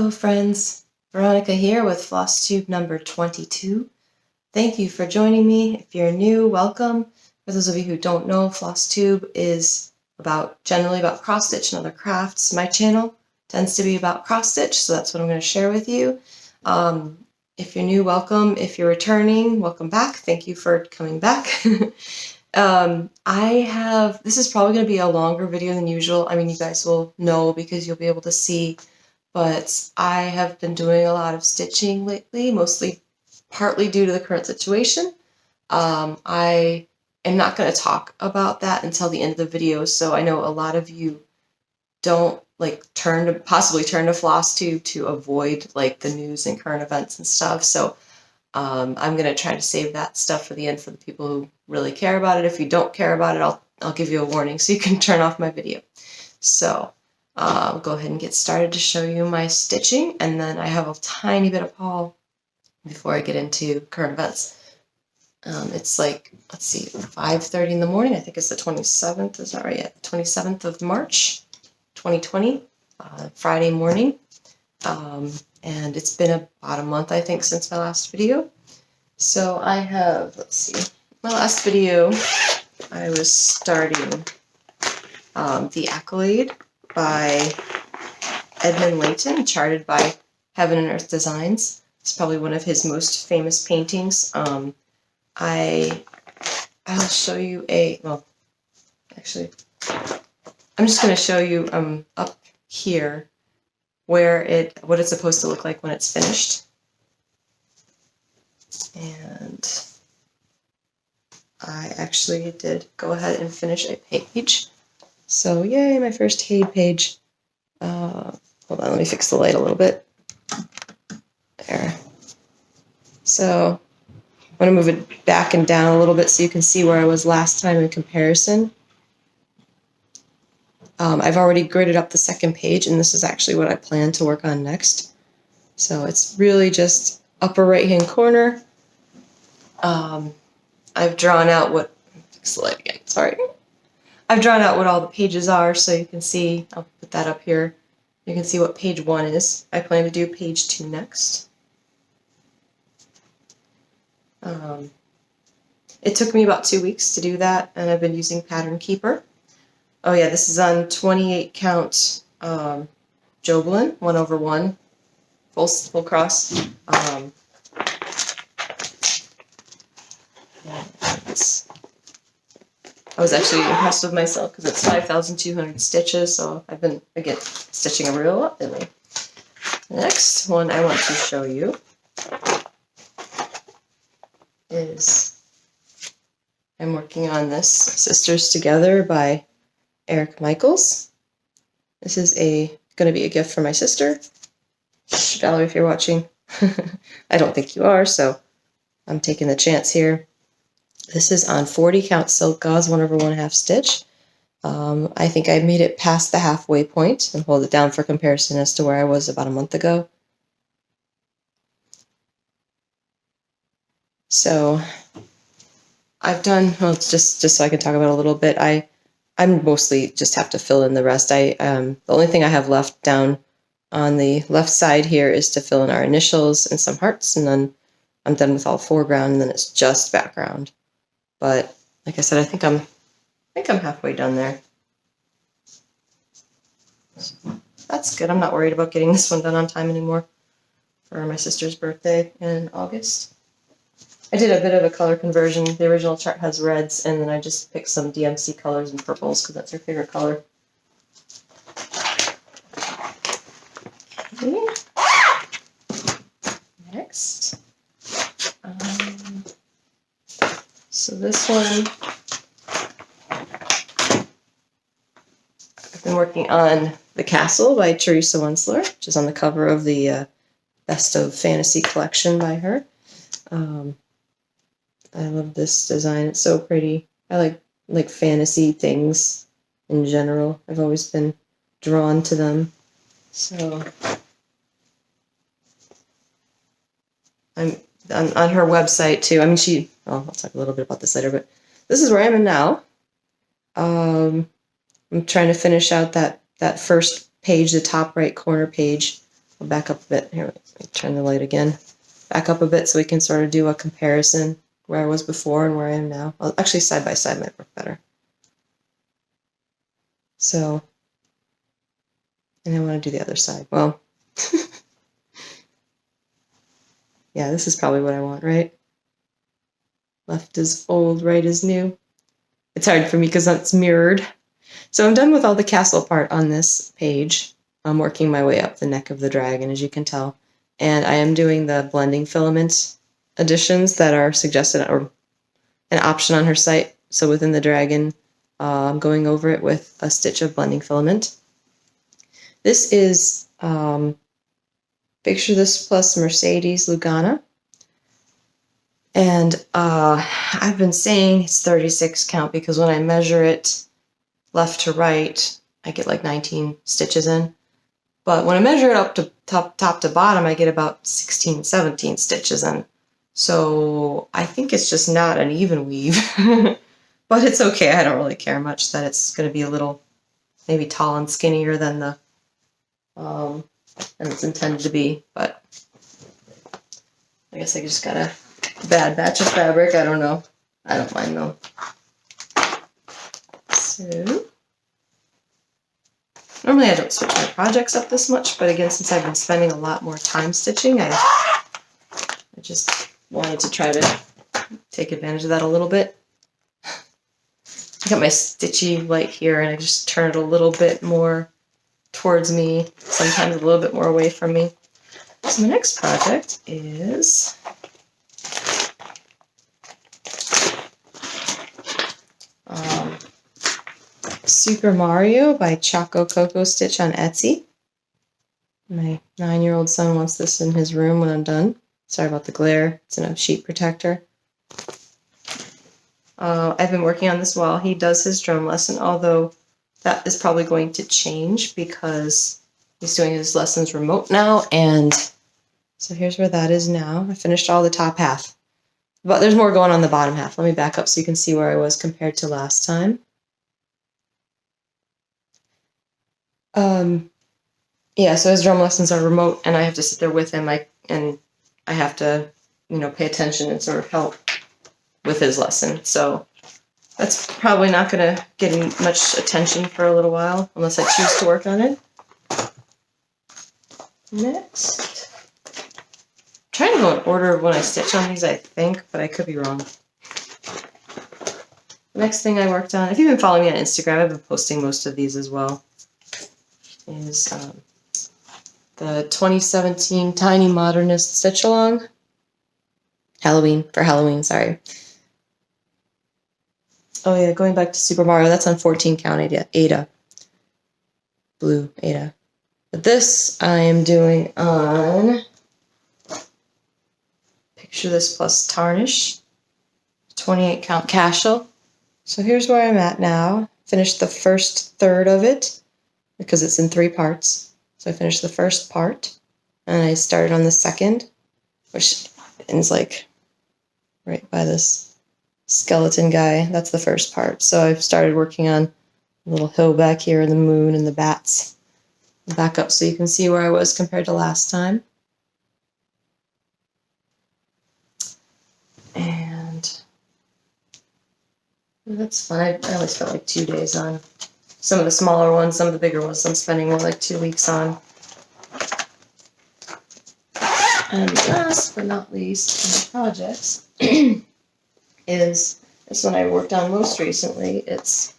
Hello friends, Veronica here with Flosstube number 22. Thank you for joining me. If you're new, welcome. For those of you who don't know, Flosstube is generally about cross stitch and other crafts. My channel tends to be about cross stitch, so that's what I'm going to share with you. If you're new, welcome. If you're returning, welcome back. Thank you for coming back. This is probably going to be a longer video than usual. I mean, you guys will know because you'll be able to see, but I have been doing a lot of stitching lately, mostly partly due to the current situation. I am not going to talk about that until the end of the video, so I know a lot of you don't possibly turn to Flosstube to avoid like the news and current events and stuff. So I'm going to try to save that stuff for the end for the people who really care about it. If you don't care about it, I'll give you a warning so you can turn off my video. So I'll go ahead and get started to show you my stitching, and then I have a tiny bit of haul before I get into current events. It's like, let's see, 5:30 in the morning. I think it's the 27th, is that right? Yeah, 27th of March, 2020, Friday morning. And it's been about a month, I think, since my last video. So I have, let's see, my last video, I was starting The Accolade by Edmund Layton, charted by Heaven and Earth Designs. It's probably one of his most famous paintings. I'll show you actually, I'm just going to show you up here what it's supposed to look like when it's finished. And I actually did go ahead and finish a page. So yay, my first Haid page. Hold on, let me fix the light a little bit. There. So I'm going to move it back and down a little bit so you can see where I was last time in comparison. I've already gridded up the second page, and this is actually what I plan to work on next. So it's really just upper right-hand corner. I've drawn out fix the light again, sorry. I've drawn out what all the pages are, so you can see, I'll put that up here. You can see what page 1 is. I plan to do page 2 next. It took me about 2 weeks to do that, and I've been using Pattern Keeper. Oh yeah, this is on 28 count Joblin, 1/1, full cross. I was actually impressed with myself because it's 5,200 stitches, so I've been, again, stitching a real lot lately. The next one I want to show you is I'm working on this Sisters Together by Eric Michaels. This is going to be a gift for my sister. Shh, Valerie, if you're watching. I don't think you are, so I'm taking the chance here. This is on 40 count silk gauze, 1/1/2 stitch. I think I made it past the halfway point, and hold it down for comparison as to where I was about a month ago. So I've done, well, it's just so I can talk about it a little bit. I'm mostly just have to fill in the rest. The only thing I have left down on the left side here is to fill in our initials and some hearts, and then I'm done with all foreground, and then it's just background. But like I said, I think I'm halfway done there. So that's good. I'm not worried about getting this one done on time anymore for my sister's birthday in August. I did a bit of a color conversion. The original chart has reds, and then I just picked some DMC colors and purples because that's her favorite color. Okay. Next. So this one, I've been working on The Castle by Teresa Wensler, which is on the cover of the Best of Fantasy collection by her. I love this design. It's so pretty. I like fantasy things in general. I've always been drawn to them. So I'm on her website too. I mean, I'll talk a little bit about this later, but this is where I am now. I'm trying to finish out that first page, the top right corner page, I'll back up a bit. Here, let me turn the light again. Back up a bit so we can sort of do a comparison where I was before and where I am now. Well, actually, side by side might work better. So, and I want to do the other side. Well, yeah, this is probably what I want, right? Left is old, right is new. It's hard for me because that's mirrored. So I'm done with all the castle part on this page. I'm working my way up the neck of the dragon, as you can tell. And I am doing the blending filament additions that are suggested or an option on her site. So within the dragon, I'm going over it with a stitch of blending filament. This is Picture This Plus Mercedes Lugana. And I've been saying it's 36 count because when I measure it left to right, I get like 19 stitches in. But when I measure it up to top to bottom, I get about 16, 17 stitches in. So I think it's just not an even weave. But it's okay. I don't really care much that it's going to be a little maybe tall and skinnier than the than it's intended to be. But I guess I just got a bad batch of fabric. I don't know. I don't mind though. So normally I don't switch my projects up this much, but again, since I've been spending a lot more time stitching, I just wanted to try to take advantage of that a little bit. I got my stitchy light here and I just turn it a little bit more towards me, sometimes a little bit more away from me. So my next project is Super Mario by Choco Coco Stitch on Etsy. My 9-year-old son wants this in his room when I'm done. Sorry about the glare. It's in a sheet protector. I've been working on this while he does his drum lesson, although that is probably going to change because he's doing his lessons remote now. And so here's where that is now. I finished all the top half, but there's more going on the bottom half. Let me back up so you can see where I was compared to last time. Yeah, so his drum lessons are remote, and I have to sit there with him. I have to, pay attention and sort of help with his lesson. So that's probably not going to get much attention for a little while, unless I choose to work on it. Next, I'm trying to go in order of when I stitch on these, I think, but I could be wrong. The next thing I worked on, if you've been following me on Instagram, I've been posting most of these as well, is the 2017 Tiny Modernist Stitch Along. Halloween, sorry. Oh yeah, going back to Super Mario, that's on 14 count Ada. Blue Ada. But this I am doing on Picture This Plus Tarnish, 28 count Cashel. So here's where I'm at now. Finished the first third of it because it's in 3 parts. So I finished the first part and I started on the second, which ends like right by this skeleton guy. That's the first part. So I've started working on a little hill back here and the moon and the bats. Back up so you can see where I was compared to last time. And that's fun. I always spent like 2 days on some of the smaller ones, some of the bigger ones I'm spending more like 2 weeks on. And last but not least, in my projects is this one I worked on most recently. It's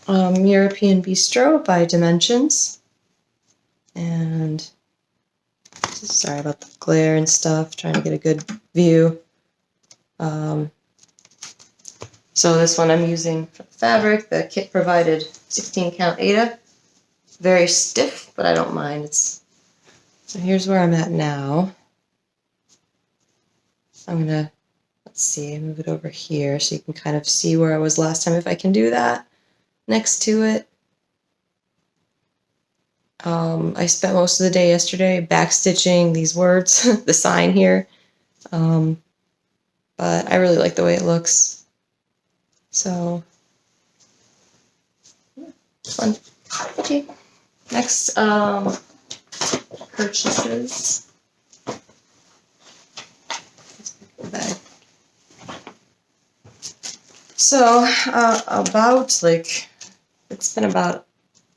European Bistro by Dimensions. And sorry about the glare and stuff, trying to get a good view. So this one I'm using for the fabric. The kit provided 16 count Ada. Very stiff, but I don't mind. So here's where I'm at now. I'm gonna, let's see, move it over here so you can kind of see where I was last time if I can do that. Next to it. I spent most of the day yesterday backstitching these words, the sign here. But I really like the way it looks. So, fun. Okay. Next, purchases. Let's pick the bag. So, it's been about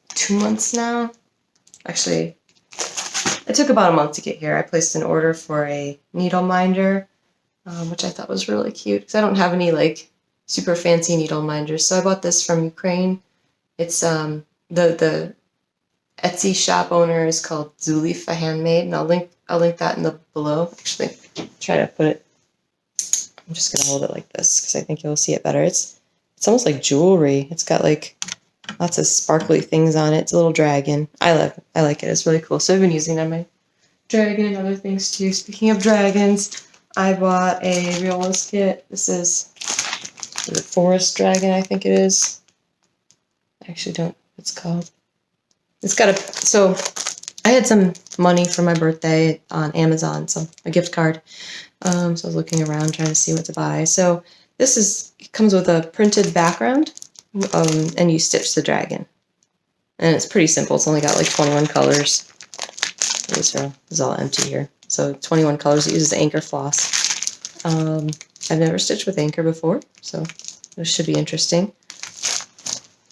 2 months now. Actually, it took about a month to get here. I placed an order for a needle minder, which I thought was really cute because I don't have any like super fancy needle minders. So I bought this from Ukraine. It's the Etsy shop owner is called Zulifa Handmade, and I'll link that in the below. Actually, try to put it. I'm just gonna hold it like this because I think you'll see it better. It's almost like jewelry. It's got like lots of sparkly things on it. It's a little dragon. I like it. It's really cool. So I've been using it on my dragon and other things too. Speaking of dragons, I bought a Riolas kit. This is the Forest Dragon, I think it is. I actually don't know what it's called. It's got so I had some money for my birthday on Amazon, so a gift card. So I was looking around trying to see what to buy. So this comes with a printed background, and you stitch the dragon. And it's pretty simple. It's only got like 21 colors. This is all empty here. So 21 colors. It uses anchor floss. I've never stitched with anchor before, so this should be interesting.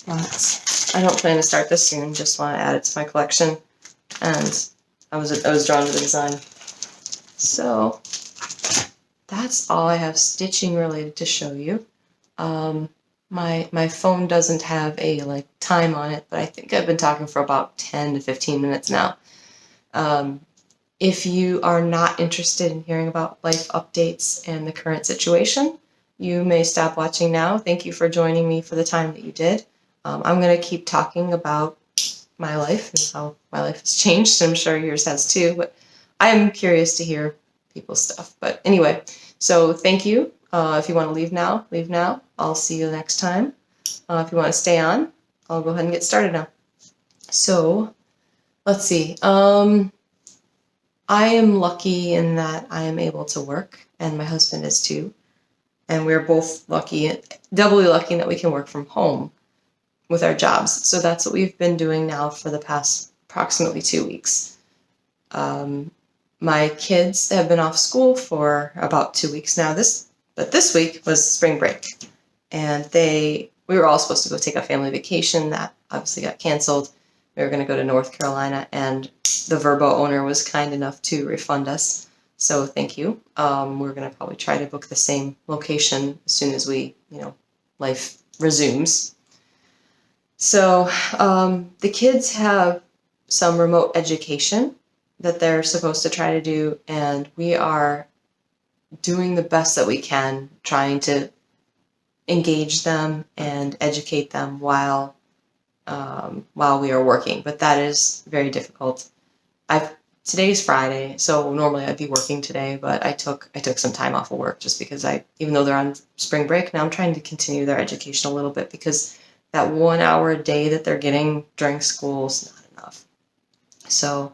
But I don't plan to start this soon. Just want to add it to my collection. And I was drawn to the design. So that's all I have stitching related to show you. My phone doesn't have a like time on it, but I think I've been talking for about 10 to 15 minutes now. If you are not interested in hearing about life updates and the current situation, you may stop watching now. Thank you for joining me for the time that you did. I'm going to keep talking about my life and how my life has changed. I'm sure yours has too, but I am curious to hear people's stuff. But anyway, so thank you. If you want to leave now, leave now. I'll see you next time. If you want to stay on, I'll go ahead and get started now. So let's see. I am lucky in that I am able to work, and my husband is too. And we're both lucky, doubly lucky that we can work from home with our jobs. So that's what we've been doing now for the past approximately 2 weeks. My kids have been off school for about 2 weeks now. But this week was spring break, and we were all supposed to go take a family vacation. That obviously got canceled. We were going to go to North Carolina, and the Verbo owner was kind enough to refund us. So thank you. We're going to probably try to book the same location as soon as life resumes. So the kids have some remote education that they're supposed to try to do, and we are doing the best that we can, trying to engage them and educate them while we are working. But that is very difficult. Today's Friday, so normally I'd be working today, but I took some time off of work just because even though they're on spring break, now I'm trying to continue their education a little bit because that 1 hour a day that they're getting during school is not enough. So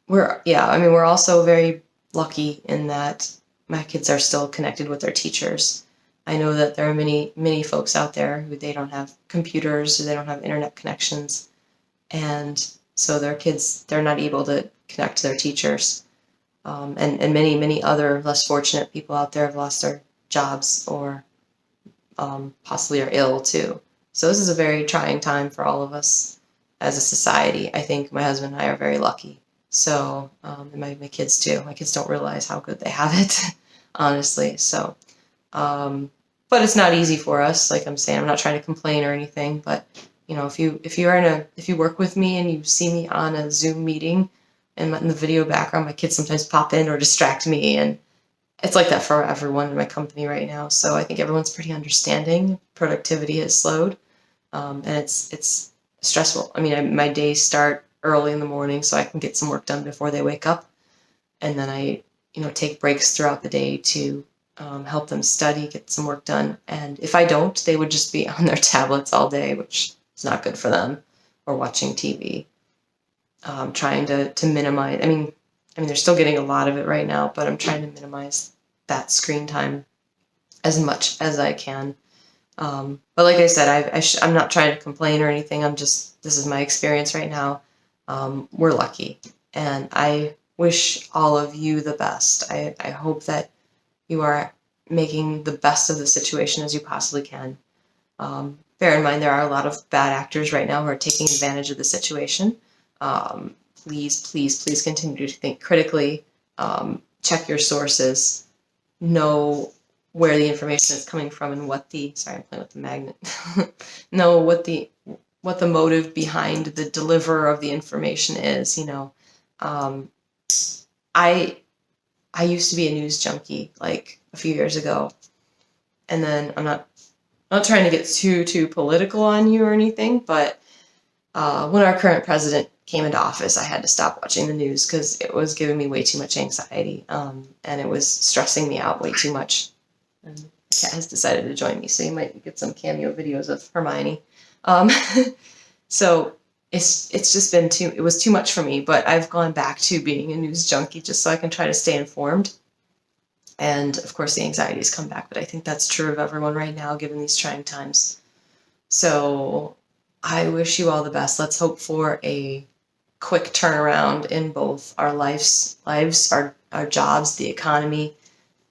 we're also very lucky in that my kids are still connected with their teachers. I know that there are many, many folks out there who they don't have computers or they don't have internet connections. And so their kids, they're not able to connect to their teachers. And many, many other less fortunate people out there have lost their jobs or possibly are ill too. So this is a very trying time for all of us as a society. I think my husband and I are very lucky. So, and my kids too. My kids don't realize how good they have it, honestly. So, but it's not easy for us. Like I'm saying, I'm not trying to complain or anything, but if you work with me and you see me on a Zoom meeting and in the video background, my kids sometimes pop in or distract me, and it's like that for everyone in my company right now. So I think everyone's pretty understanding. Productivity has slowed, and it's stressful. I mean, my days start early in the morning so I can get some work done before they wake up, and then I take breaks throughout the day to help them study, get some work done. And if I don't, they would just be on their tablets all day, which is not good for them, or watching TV. Trying to minimize. I mean, they're still getting a lot of it right now, but I'm trying to minimize that screen time as much as I can. But like I said, I'm not trying to complain or anything. This is my experience right now. we're lucky. And I wish all of you the best. I hope that you are making the best of the situation as you possibly can. Bear in mind, there are a lot of bad actors right now who are taking advantage of the situation. Please, please, please continue to think critically. Check your sources. Know where the information is coming from and what the, sorry, I'm playing with the magnet. Know what the motive behind the deliverer of the information is. I used to be a news junkie like a few years ago, and then I'm not trying to get too political on you or anything, but when our current president came into office, I had to stop watching the news because it was giving me way too much anxiety, and it was stressing me out way too much. And Kat has decided to join me, so you might get some cameo videos of Hermione. So it's just been it was too much for me, but I've gone back to being a news junkie just so I can try to stay informed. And of course, the anxieties come back, but I think that's true of everyone right now, given these trying times. So I wish you all the best. Let's hope for a quick turnaround in both our lives, our jobs, the economy,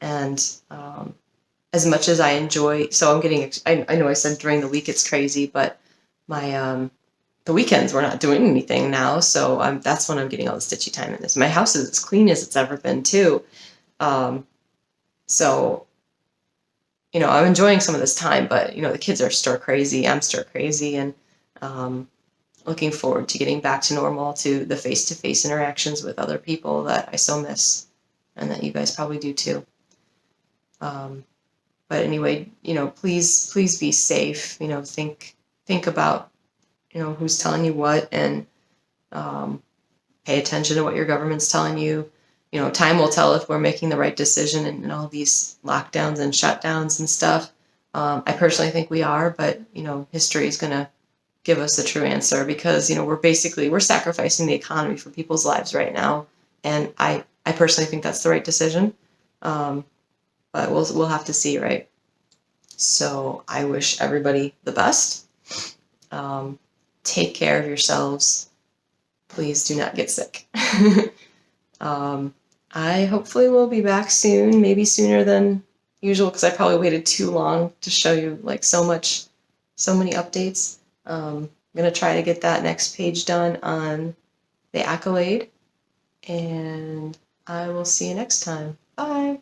and as much as I enjoy. So I'm getting. I know I said during the week it's crazy, but my the weekends we're not doing anything now, so that's when I'm getting all the stitchy time in this. My house is as clean as it's ever been too. So, I'm enjoying some of this time, but, the kids are stir crazy. I'm stir crazy, and looking forward to getting back to normal, to the face-to-face interactions with other people that I so miss, and that you guys probably do too. But anyway, please be safe. Think about, who's telling you what, and pay attention to what your government's telling you. Time will tell if we're making the right decision in all these lockdowns and shutdowns and stuff. I personally think we are, but, history is going to give us the true answer, because, we're sacrificing the economy for people's lives right now. And I personally think that's the right decision. But we'll have to see, right? So I wish everybody the best. Take care of yourselves. Please do not get sick. I hopefully will be back soon, maybe sooner than usual, because I probably waited too long to show you so many updates. I'm going to try to get that next page done on the accolade, and I will see you next time. Bye.